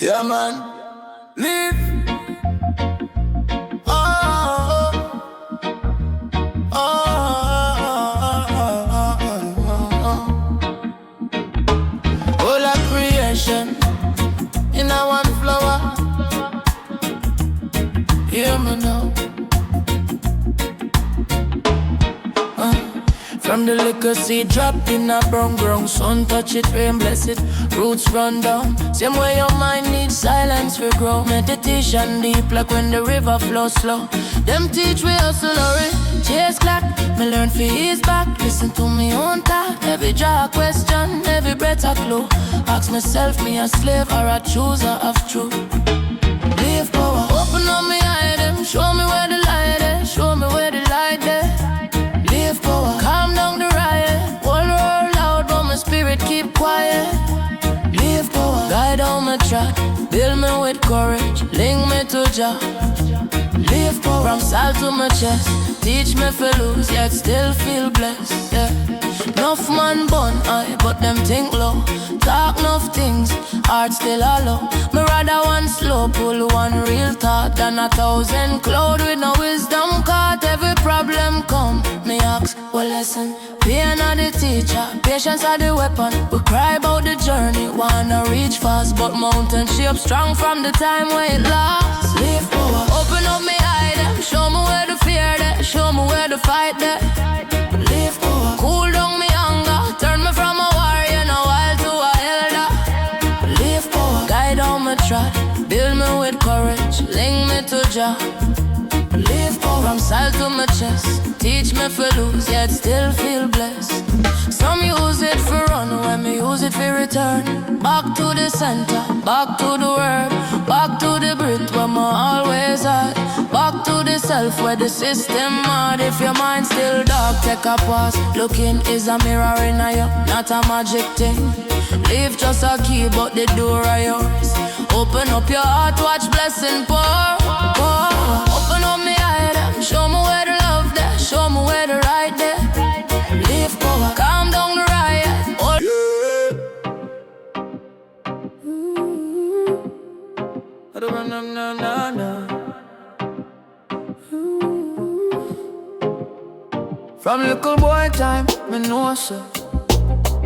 Yeah, man. Live. Oh, oh, all our creation in a one flower. Hear me now. From the liquor seed dropped in a brown ground, sun touch it, rain bless it, roots run down. Same way your mind needs silence for grow. Meditation deep like when the river flows slow. Them teach we hustle hurry, chase clock. Me learn for ease back, listen to me own talk. Every draw a question, every breath a clue. Ask myself, me a slave or a chooser of truth. Leave power, open up me eye them. Show me where the light is, show me where the light is. Leave power, calm down the riot. Whole world loud but my spirit keep quiet. Leave power, guide on my track. Build me with courage, link me to Jah. Leave power, from salt to my chest. Teach me to lose, yet still feel blessed, yeah. Enough man born high, but them think low. Talk enough things, heart still hollow. Me rather one slow pull, one real thought than 1,000 cloud with no wisdom caught. Every problem come, me ask, what lesson? Pain are the teacher, patience are the weapon. We cry about the journey, wanna reach fast, but mountain shape strong from the time where it lost. Leave power, open up me eye them. Show me where the fear there, show me where the fight there. Leave power, cool down me anger, turn me from a warrior, now wild to a elder. Leave power, guide on my track, build me with courage, link me to Jah. Leave power, from side to my chest. Teach me for lose, yet still feel blessed. Some use it for run, when me use it for return. Back to the center, back to the word, back to the breath where my always at. Back to the self where the system hard. If your mind still dark, take a pause. Looking is a mirror in a you, not a magic thing. Leave just a key, but the door are yours. Open up your heart, watch blessing pour, pour. Open up me eye them, show me where the love there, show me where the right there. Leave power, calm down the riot. Oh. From little boy time, me know so.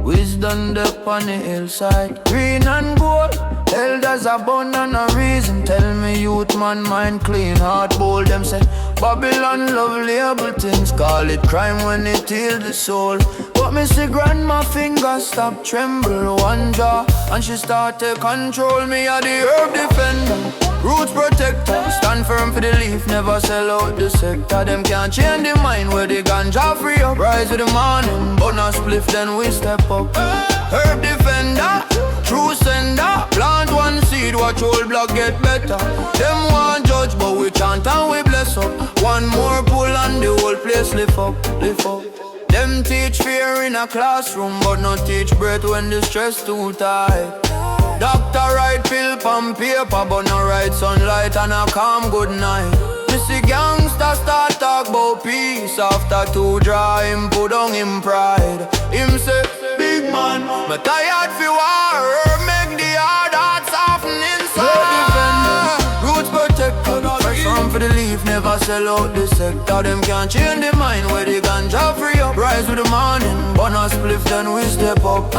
Wisdom up on the hillside, green and gold. Elders are born and a reason. Tell me youth man mind clean, heart bold. Them say Babylon love label things. Call it crime when it heal the soul. But me see grandma fingers stop tremble one jaw, and she start to control me. A the herb defender, roots protector. Stand firm for the leaf, never sell out the sector. Them can't change the mind where the ganja free up. Rise with the morning, bonus spliff, then we step up. Herb defender, true sender. Plant one seed, watch whole block get better. Them want judge, but we chant and we bless up. One more pull and the whole place lift up, lift up. Them teach fear in a classroom, but not teach breath when the stress too tight. Doctor write pill on paper, but no write sunlight and a calm good night. Missy gangster start talk about peace. After two draw him put on him pride. Him say, big man, me tired fi war. Make the hard heart soften inside. Roots protector, fresh from for the leaf, never sell out the sector. Them can't change the mind where the ganja free up. Rise with the morning, bonus spliff, then we step up.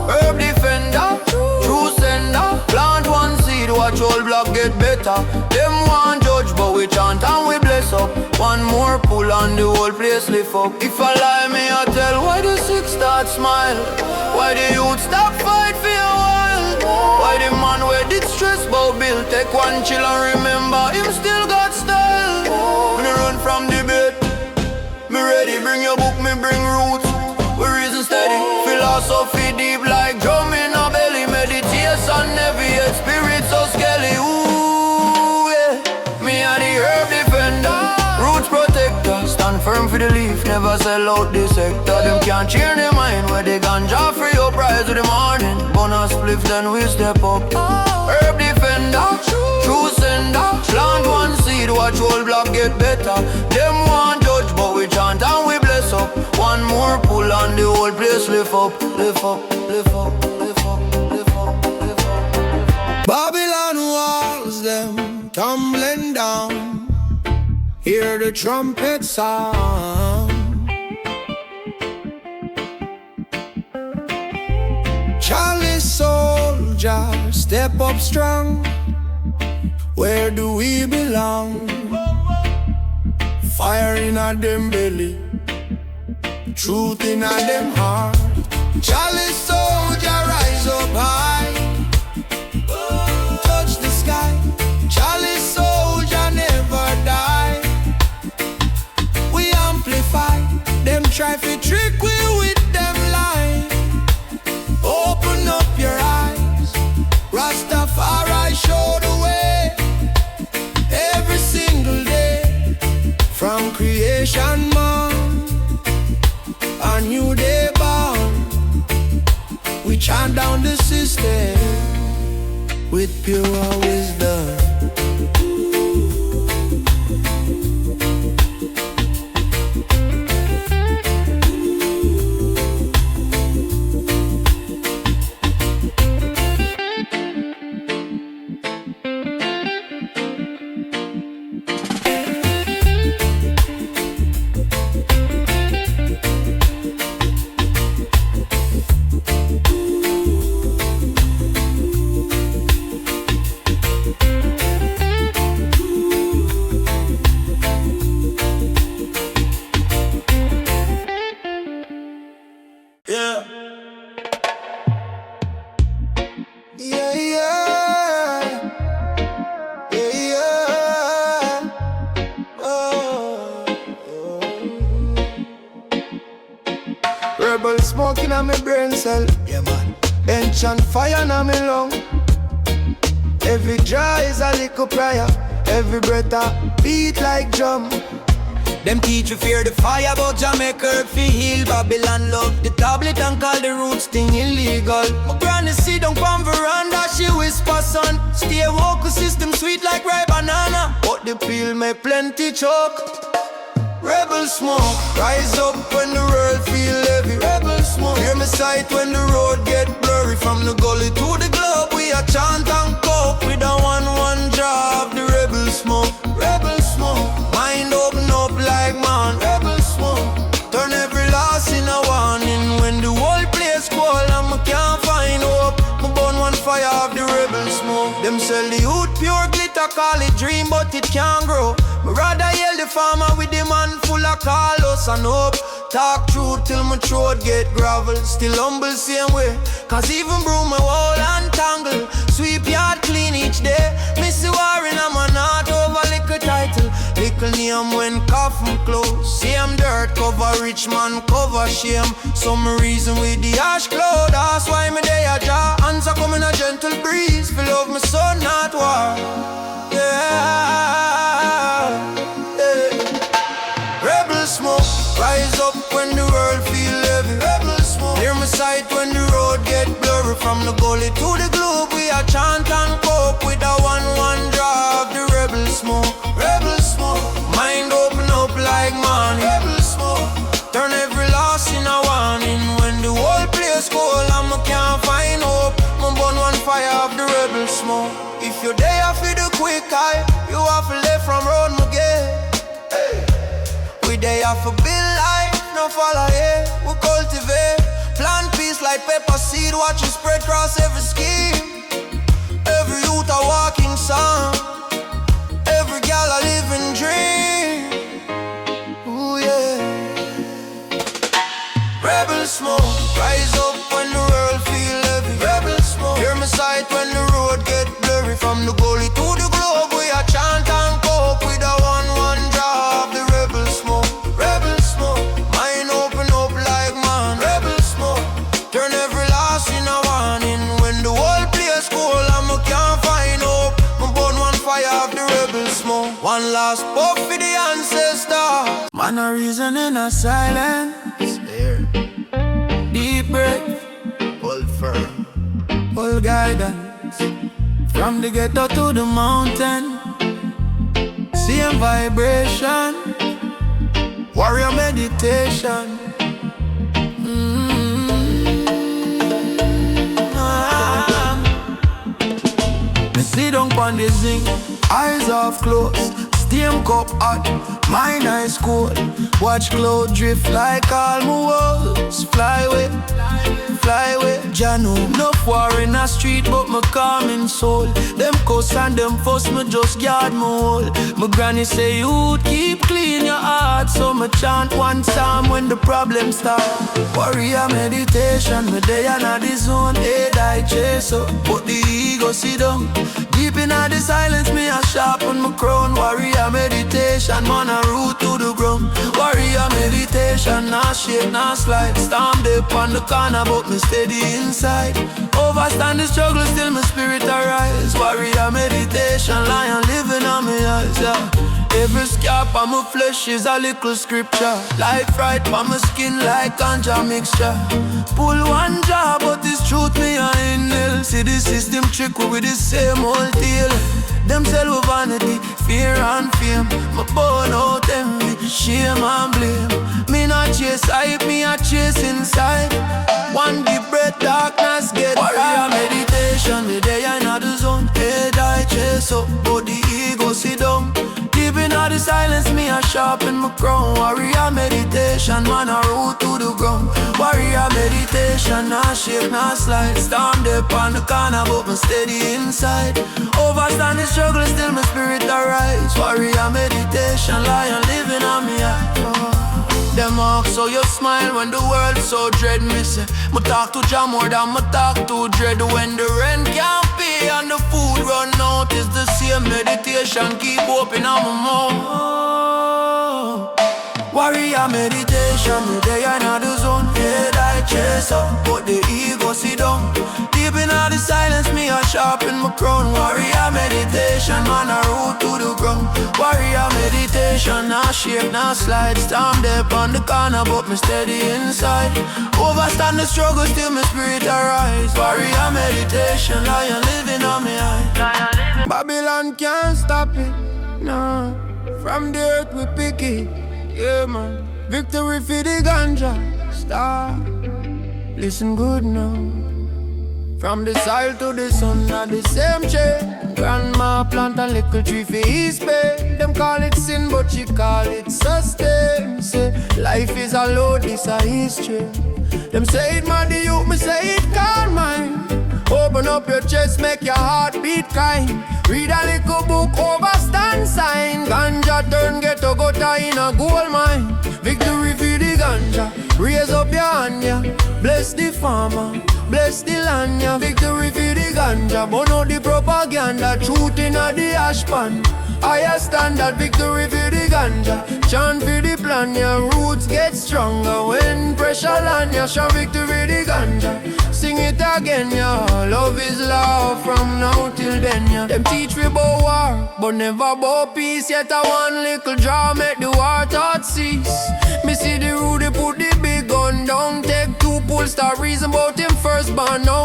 Herb defender, true sender. Plant one seed, watch whole block get better. Them want judge, but we chant and we bless up. One more pull and the whole place lift up. If I lie, me I tell why the sick start smile. Why the youth stop fight for a while. Why the man where did stress bout bill. Take one chill and remember him still got style. When you run from the bed, me ready, bring your book, me bring roots. We reason steady, philosophy deep like drum in a belly. Meditation heavy, yet spirit so skelly. Ooh, yeah. Me and the herb defender, roots protector. Stand firm for the leaf, never sell out the sector. Them can't change their mind where they ganja free up. Rise with the morning, bonus spliff, then we step up. Herb defender, true sender. Plant one seed, watch whole block get better. Them want judge, but we chant and we bless up. One more pull and the whole place lift up, lift up, lift up, lift up, lift up, lift up. Babylon tumbling down. Hear the trumpet sound. Charlie soldier, step up strong. Where do we belong? Fire in a them belly, truth in a them heart. Charlie soldier, rise up high, touch the sky. Charlie soldier, never die. We amplify, them try to trick we with them lie. Open up your eyes, Rastafari show the way. Every single day, from creation man, a new day bound. We chant down the system with pure wisdom. Rebel smoking on my brain cell. Yeah, man. Ancient fire on me lung. Every jaw is a little prayer. Every breath a beat like drum. Them teach you fear the fire, but Jamaica fi heal. Babylon love the tablet and call the roots thing illegal. My granny sit down on veranda, she whisper son, stay woke, system sweet like ripe banana. But the pill make plenty choke. Rebel smoke, rise up when the world feel heavy. Rebel smoke, hear me sight when the road get blurry. From the gully to the globe, we a chant and cope with a one job. The rebel smoke, rebel smoke. Mind open up like man. Rebel smoke, turn every loss in a warning. When the whole place cold and me can't find hope, me burn one fire of the rebel smoke. Them sell the youth pure glitter, call it dream, but it can't grow. Me rather yell the farmer with the man full of carlos and hope. Talk truth till my throat get gravel. Still humble same way, cause even broom my wall and tangle. Sweep yard clean each day. Missy Warren I'm a not over liquor title. Little name when coffin close. Same dirt cover rich man cover shame. Some reason with the ash cloud. That's why me day a jaw. Hands are coming a gentle breeze. Feel love my son not war. Yeah. Rebel smoke, rise up when the world feel heavy. Rebel smoke, hear my sight when the road get blurry. From the gully to the globe, we a chant and cope with a one drive. The rebel smoke, rebel smoke. Mind open up like man. Rebel smoke, turn every loss in a warning. When the whole place cold and me can't find hope, me burn one fire of the rebel smoke. If you're there for the quick eye, you have to live from road me get. We there for build life, no follow here. We cultivate, plant peace like pepper seed. Watch it spread across every scheme. Every youth a walking song. Every gal a living dream. Ooh yeah. Rebel smoke, rise up when the world feel heavy. Rebel smoke, hear me sight when the road get blurry. From the gully to the globe, we a chant and cope with a one job. The rebel smoke, rebel smoke. Mind open up like man. Rebel smoke, turn every loss in a warning. When the whole place cold and me can't find hope, me burn one fire of the rebel smoke. One last puff for the ancestors. Man a reason in a silence. Deep breath, hold firm, hold guidance. From the ghetto to the mountain, same vibration, warrior meditation. Me sit down pon the zinc, eyes off closed. Steam cup hot, mine ice cold. Watch cloud drift like all my walls. Fly away, Jano. Enough war in the street, but my calming soul. Them cuss and them fuss, me just guard my hole. My granny say you keep clean your heart, so me chant one psalm when the problem start. Warrior meditation, me day and at the zone. Head I chase up, but the ego sit down. Deep in the silence, me a sharpen my crown. Warrior meditation, man a root to the ground. Warrior meditation, nah shake, nah slide. Storm dip on the corner, but me steady inside. Overstand the struggle, still my spirit arise. Warrior meditation, lion living on me eyes, yeah. Every scarp on my flesh is a little scripture. Life right on my skin like ganja mixture. Pull one jaw, but it's truth me a inhale. See the system trick with the same old deal. Them sell with vanity, fear and fame. My bone out envy, shame and blame. Me not chase hype, me a chase inside. One deep breath, darkness get warrior meditation, the day I know the zone. Head I chase up, but the ego sit down. Deep in all the silence, me a sharpen my crown. Warrior meditation, man a root to the ground. Warrior meditation, nah shake, nah slide. Storm dip on the corner, but me steady inside. Overstand the struggle, still my spirit arise. Warrior meditation, lion living on me eye. Them ask so you smile when the world so dread. Me say, me talk to Jah more than me talk to dread. When the rent can't pay and the food run out, it's the same meditation, keep open on my mouth. Warrior meditation, the day I know the zone. Head I chase up, but the ego sit down. Deep in all the silence, me a sharpen my crown. Warrior meditation, man a root to the ground. Warrior meditation, nah shake, nah slide. Storm dip on the corner, but me steady inside. Overstand the struggle, still my spirit arise. Warrior meditation, lion living on me eye. Babylon can't stop it, nah. From the earth we pick it, yeah man. Victory for the ganja, star. Listen good now. From the soil to the sun, not the same chain. Grandma plant a little tree for his pain. Them call it sin, but she call it sustain. Say, life is a load, this a history. Them say it mad the youth, me say it can't mind. Open up your chest, make your heart beat kind. Read a little book, overstand sign. Ganja turn ghetto gutter in a gold mine. Victory for the ganja, raise up your hand, yeah. Bless the farmer, bless the land, yeah. Victory for the ganja, burn out the propaganda. Truth in the ash pan, higher standard. Victory for the ganja, chant for the plan, yeah. Roots get stronger when pressure land, yeah. Shout victory for the ganja, sing it again, yeah. Love is love from now till then, yeah. Them teach me about war, but never about peace. Yet a one little draw make the war thought cease. Me see the Rudy put the big gun down. Take two pull, start reason about him first born now.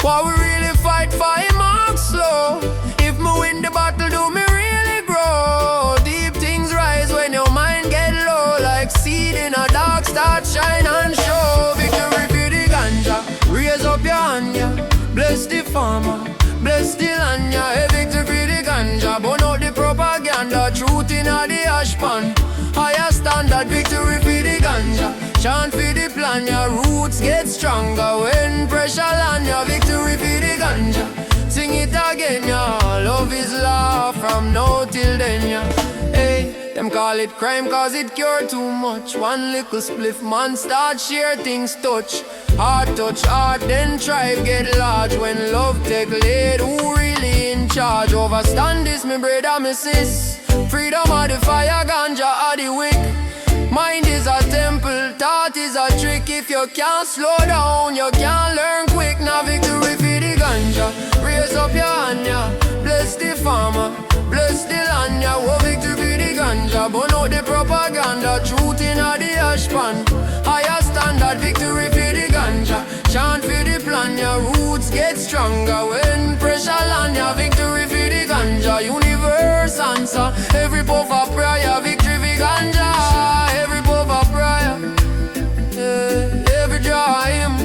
Why we really fight for him mark slow? If me win the battle, do me really grow? Deep things rise when your mind get low. Like seed in a dark, start shine and show. Victory for the ganja, raise up your hand, yeah. Bless the farmer, bless the land, yeah. Hey, victory for the ganja, burn out the propaganda. Truth in the ash pan, higher standard. Victory for the ganja, chant for the plan, yeah. Roots get stronger when pressure land, yeah. Victory for the ganja, sing it again, yeah. Love is love from now till then, yeah. Hey, them call it crime cause it cure too much. One little spliff man start share things touch. Heart touch heart, then tribe get large. When love take lead, who really in charge? Overstand this, me brother, me sis. Freedom of the fire, ganja of the wick. Mind is a temple, thought is a trick. If you can't slow down, you can't learn quick. Now victory for the ganja, raise up your hand, yeah. Bless the farmer, bless the land, yeah. Oh, victory for the ganja, burn out the propaganda. Truth in the ash pan, higher standard. Victory for the ganja, chant for the plan, yeah. Roots get stronger when pressure land, yeah. Victory for the ganja, universe answer. Every puff of prayer, victory for ganja. Every puff of prayer, yeah. Every draw him,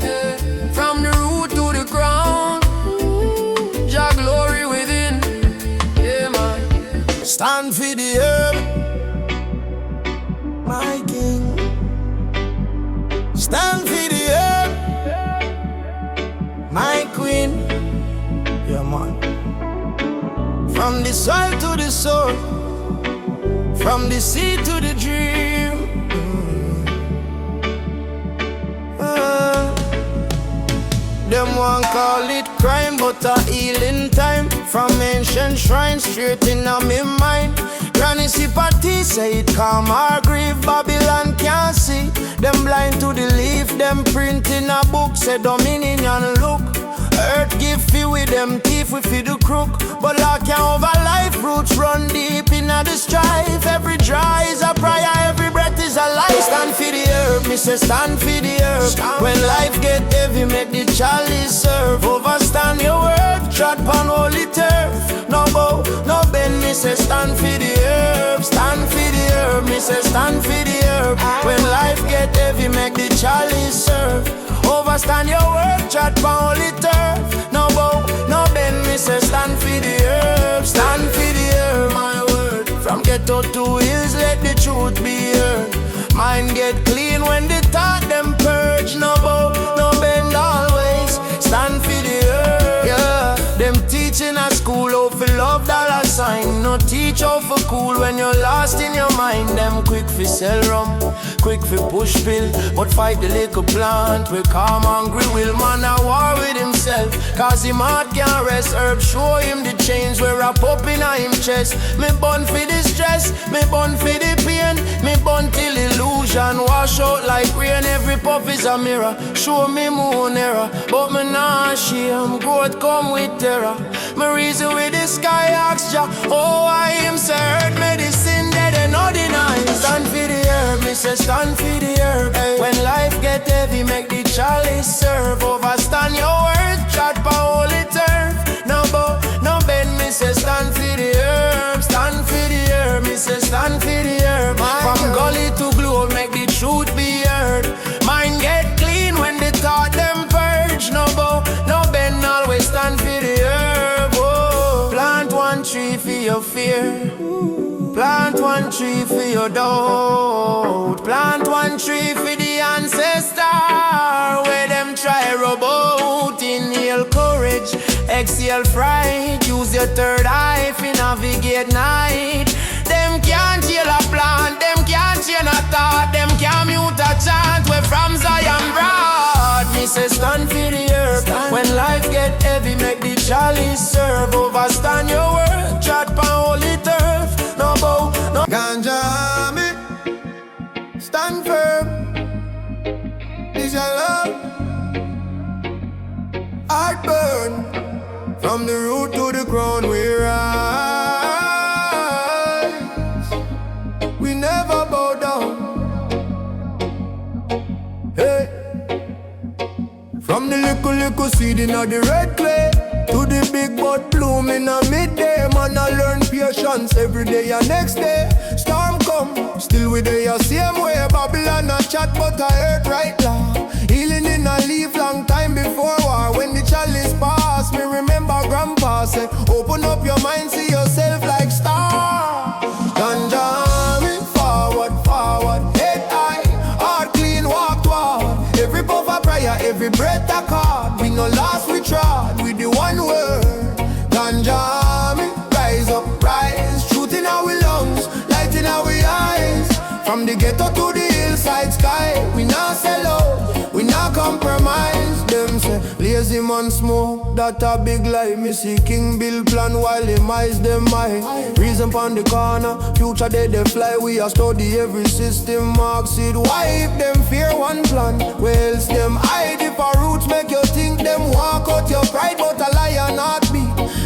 yeah. From the root to the crown, Jah glory within, yeah. stand for the herb. My king, stand for the herb. My queen, yeah man. From the soil to the soul, from the sea to the dream. Them one call it crime, but a healing time. From ancient shrines straight in my mind. Granny sympathy say it calm our grief. Babylon can't see. Them blind to the leaf. Them print in a book say dominion look. Earth give fee with them teeth, we feed the crook. But law can't over life, roots run deep in the strife. Every dry is a prayer, every breath is a life. Stand for the herb, me say stand for the herb. When life get heavy, make the chalice serve. Overstand your word, trod upon holy turf. No bow, no bend, me say stand for the herb. Stand for the herb, me say stand for the herb. When life get heavy, make the chalice serve. Overstand your word, chat upon holy turf. No bow, no bend, me say stand for the herb. Stand for the herb, my word. From ghetto to hills, let the truth be heard. Mind get clean when the thought them purge. No bow, no bend, always stand for the herb. Yeah, them teaching at school how for love dollar sign. No teach how for cool when you're lost in your mind. Them quick for sell rum, quick for push pill, but fight the little plant. We calm hungry will man a war with himself. Cause him heart can't rest. Herb show him the chains where a pop in him chest. Me bun for the stress, me bun for the pain. Me bun till illusion wash out like rain. Every puff is a mirror, show me moon error. But me nah shame, growth come with terror. Me reason with the sky ask ya, oh I am hurt medicine dead and no deny. Stand for the herb, me say stand for the herb. When life get heavy, make the chalice serve. Overstand your words, chat pa holy turf. No bow, no bend, me say stand for the herb. Stand for the herb, me say stand for the herb. From gully to globe, make the truth be heard. Mind get clean when the thought them purge. No bow, no bend, always stand for the herb. Oh, plant one tree for your fear. Plant one tree for your doubt. Plant one tree for the ancestor. Where them try rub out. Inhale courage, exhale fright. Use your third eye for navigate night. Them can't heal a plant, them can't change a thought. Them can't mute a chant. We're from Zion broad. Me say stand for the herb. When life get heavy, make the chalice serve. Overstand your word, chat pa holy turf. No bow, no ganja me. Stand firm. Is your love heart burn. From the root to the crown we rise. We never bow down. Hey. From the little seed in the red clay to the big bud bloom in a midday. Man I learn patience every day and next day. Storm come, still we there same way. Babylon a chat but I hurt right now. Healing in a leaf long time before war. When the chalice pass, me remember grandpa say, open up your mind, see yourself like star. Ganja me forward, forward, head high, heart clean, walk toward. Every puff a prayer, every breath a chord. We no lost, we trod with the one word. Ganja me, rise up, rise. Truth in our lungs, light in our eyes. From the ghetto to the hillside sky. We not sell out, we not compromise. Them say, lazy man smoke, that a big lie. Me see King Bill plan while him eyes them eye. Reason pon the corner, future they fly. We a study every system, mark seed. Why if them fear one plan? Where else them hide? If our roots make you think them walk out your pride. But a lion not be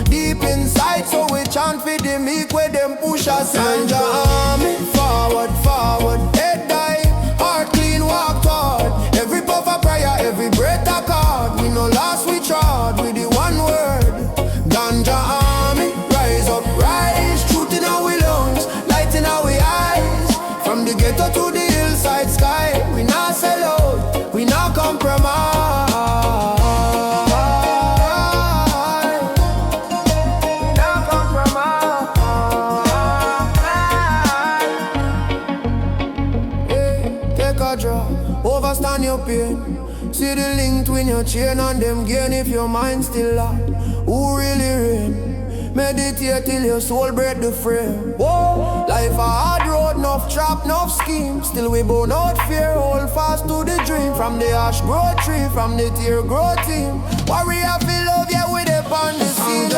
deep inside. So we chant for the meek where them push us. Ganja army, forward, forward, head high, heart clean, walk toward. Every puff a prayer, every breath a chord. We no lost, we trod with the one word. Ganja army, rise up, rise. Truth in our lungs, light in our eyes. From the ghetto to the hillside sky. We not sell out, we not compromise. We not compromise. understand your pain. See the link between your chain and them gain if your mind still locked. Who really reign? Meditate till your soul break the frame. Whoa, life a hard road, enough trap, enough scheme. Still we burn out fear, hold fast to the dream. From the ash grow tree, from the tear grow team. Warrior feel love, yeah, we dey on the scene.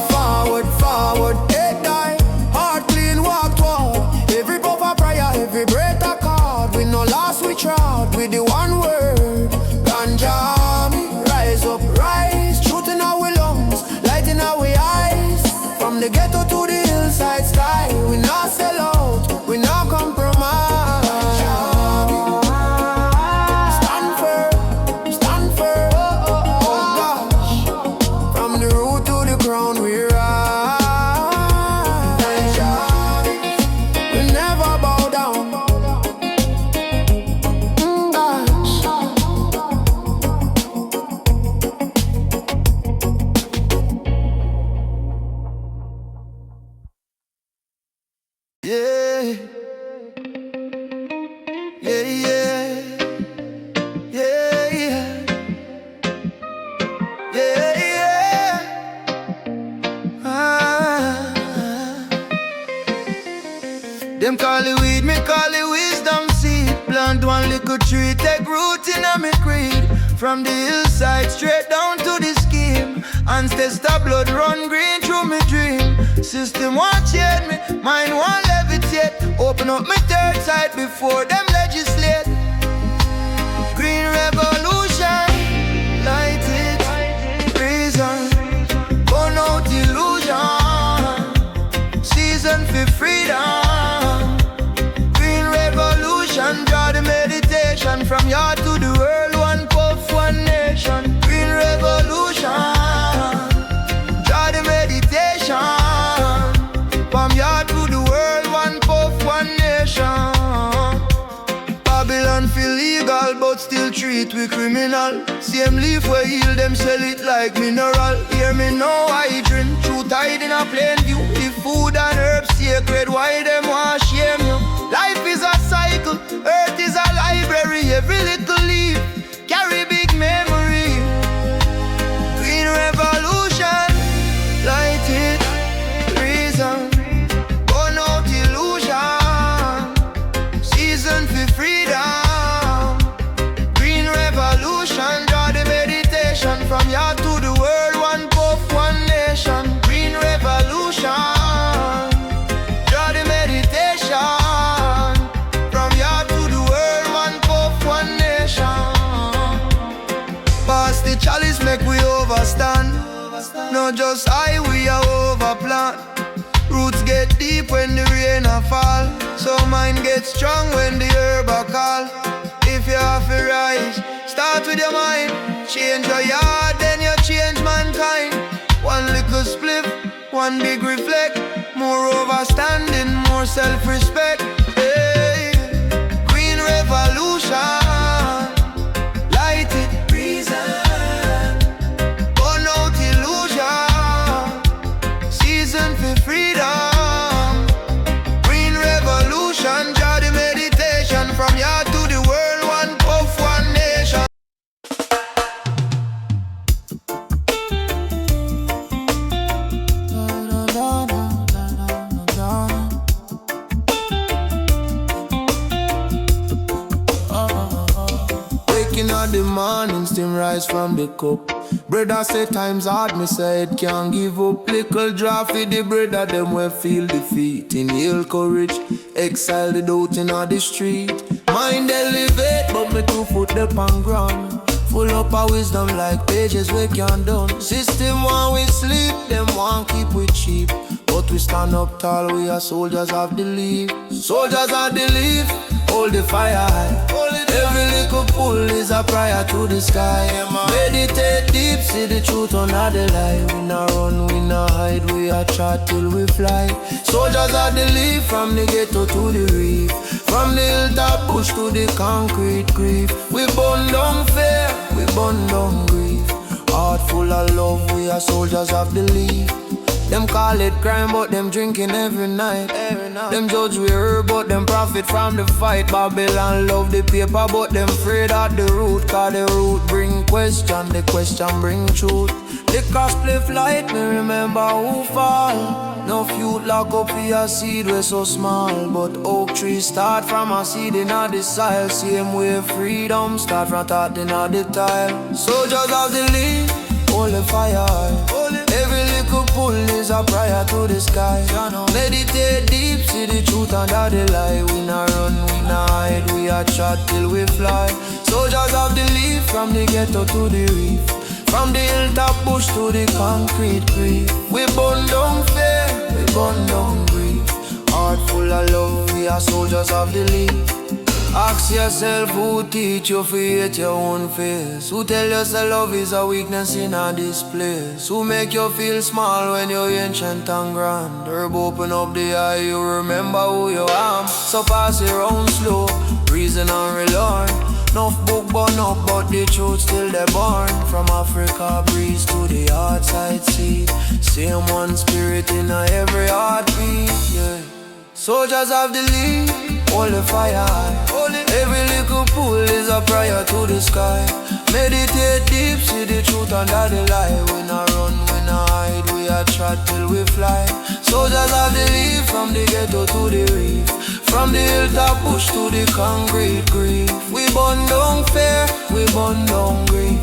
Forward, forward, head die. Heart clean, walk toward. Every puff a prayer, every breath a card. We no lost, we trod with the one word. Ganja, rise up, rise. Truth in our lungs, light in our eyes. From the ghetto to the hillside sky. We not sell out, we not compromise. Stand firm, stand firm. Oh gosh, from the root to the ground we rise. We never bow down. Gosh. Yeah, yeah, yeah, yeah, yeah, yeah. Them call it weed, me call it wisdom seed. Plant one little tree, take root in a me creed. From the hillside straight down to the scheme. Ancestor blood run green through me dream. System want change me, mind want levitate. Open up my third side before them legislate. Green revolution, light it, reason, burn out illusion. Season for freedom. Green revolution, draw the meditation. From yard to the world, one puff, one nation. Green revolution, draw the meditation. From yard to the world, one puff, one nation. Babylon feel legal, but still treat we criminal. Same leaf where heal them, sell it like mineral. Hear me now, I drink. Truth hide in a plain view. If food and herbs sacred, why them want shame you? Life is a cycle, earth is a library. Every little leaf carry big memory. Green revolution, light it, reason, burn out illusion. Season for freedom. Green revolution, draw the meditation. From yard to the world, one puff, one nation. Green revolution, draw the meditation. From yard to the world, one puff, one nation. Pass the chalice, make we overstand. Not just I, we are overplant. Roots get deep when the rain a fall. So mind get strong when the herb a call. If you have to rise, start with your mind. Change your yard, then you change mankind. One little spliff, one big reflect. More overstanding, more self-respect. Hey. Green revolution, light it, reason, burn out illusion. Season for freedom. Green revolution, draw the meditation. From yard to the world, one puff, one nation. Waking up the morning, steam rise from the cup. Brother say times hard, me say it can't give up. Little draft for the brother, them will feel defeat. Inhale courage, exile the doubt in the street. Mind elevate, but me 2 foot up on ground. Full up of wisdom like pages we can't done. System want we sleep, them want keep we cheap. But we stand up tall, we are soldiers of the leaf. Soldiers of the leaf, hold the fire high. Every little pull is a prayer to the sky. Meditate deep, see the truth on the lie. We not run, we not hide, we are chat till we fly. Soldiers of the leaf, from the ghetto to the reef. From the hilltop bush to the concrete grief. We burn down fear, we burn down grief. Heart full of love, we are soldiers of the leaf. Them call it crime, but them drinking every night. Them judge we herb, but them profit from the fight. Babylon love the paper, but them afraid of the root. Cause the root bring question, the question bring truth. The cross play flight, me remember who fall. No youth lock up for your seed, we so small. But oak tree start from a seed in the soil. Same way freedom start from thought in the tile. Soldiers of the lead, hold the fire. Every little pull is a prayer to the sky. Meditate deep, see the truth under the lie. We not run, we not hide, we a chat till we fly. Soldiers of the leaf, from the ghetto to the reef, from the hilltop bush to the concrete creek. We burn down fear, we burn down grief. Heart full of love, we are soldiers of the leaf. Ask yourself who teach you to hate your own face. Who tell you that love is a weakness in this place. Who make you feel small when you're ancient and grand. Herb open up the eye, you remember who you are. So pass it round slow, reason and relearn. Enough book burn up, but the truth still they born. From Africa breeze to the outside sea, same one spirit in every heartbeat, yeah. Soldiers of the league, hold the fire high. Every little pool is a prayer to the sky. Meditate deep, see the truth under the lie. We not run, we not hide, we a trot till we fly. Soldiers of the leaf, from the ghetto to the reef, from the hilltop bush to the concrete grief. We burn down fear, we burn down grief.